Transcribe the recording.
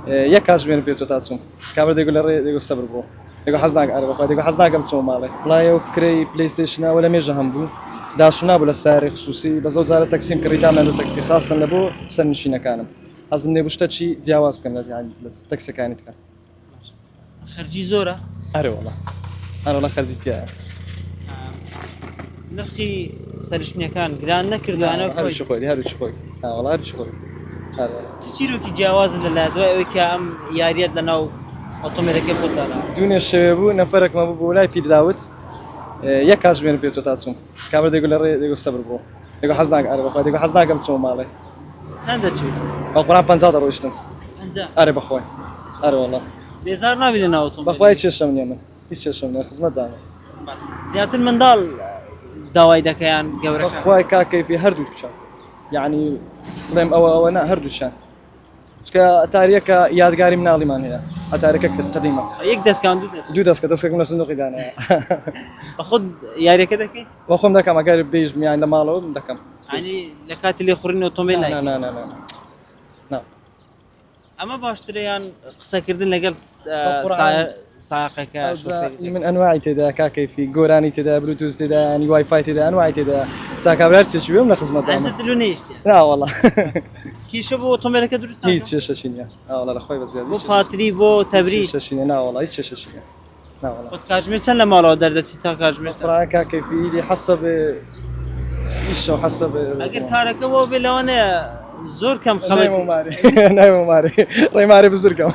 یەک کاتژمێر پێ تۆ تا چوون کابرا دەیگو لە ڕێ دەیگو سەبر بۆ دەیگو حەز ناکەم ئەرە بەخوا دەیگو حەز ناکەم چۆم ماڵێ وڵای ئەو فکرەی پلەیستێشنەوە لە مێژە هەم بوو داشم نابوو لە سایەڕی خصوصی بەزە جارە تەکسیم کڕیدامان و تەکسی خاستن لە بۆ سەرنشینەکانم حەزم لێ شتە چی جیاواز بکەم لە تەکسەکانی تکە خەرجی زۆرە هەرێ وەڵا هەر وەڵا خەرجی تایە نرخی سەرنشینەکان گران نەکردوانە هەروچی خۆیت هەروچی خۆیت وەڵا هەروچی خۆیت چیرۆکی جیاوازن لەلا دوای ئەوەی کە ئەم یاریەت لەناو ئۆتۆمبیلەکەی خۆتدانا دوێنێ شەوێ بوو نەفەرێکمە بوو بۆ لای پیرداوت یەک کاتژمێر پێ تۆ تا چوون کابرا دەیگو لە ڕێ دەیگو سەبر بۆ دەیگو حەز ناکەم ئەرە بەخوا دەیگو حەز ناکەم چۆم ماڵێ چەند دەچووی بەقوران 50 دەڕۆیشتم ئەنجا ئەرێ بەخوای ئەرە وەڵا بێزار ناوی لە ناو ئۆتۆمبیل بەخوای چێشەم نییە من هیچ چێشەم نییە خزمەتدانە زیاتر منداڵ داوای دەکەیان گەورەکان بەخوای کاکەیفی هەردوو دووچان یعنی بڵێم ئەوە نا هەردووشان چکە ئەتاریەکە یادگاری مناڵیمان هەیە ئەتارەکە قدیمە یەک دەستکان دوو دەست دوو دەستکەم لە سندوقی دانەیە بە خۆت یاریەکە دەکەی بە خۆم دەکەم ئەگەر بێژ میان لە ماڵەوە دەکەم ینی لە کاتی لێخوڕین ئۆتۆمبیل ئەمە باشترە یان قسەکردن لەگەڵ ساقەکە من ئەنواعی تێدا کاکەیفی گۆرانی تێدا بلوتوز تێدا ینی وای فای تێدا ئەنواعی تێدا چاکابرار چێکی بێم لە خزمەتدانە دلو نیشت ناوەڵا کیشە بۆ ئۆتۆمبیلەکە دروست هیچ چێشەشی نییە ناوەڵا لەخۆی بەزیاد بۆ پاتری بۆ تەبری چێشەشی نییە ناوەڵا هیچ چێشەشی نییە ناوەڵا خۆت کاتژمێر چەند لە ماڵەوە دەردەچی تا کاتژمێر فڕای کاکەیفی حەسەب ئیشە و حەسەب ئەگەر کارەکە بۆ بێ لەوانەیە زۆر کەم خەڵک نایمە مارێ ڕێمارێ بزرگم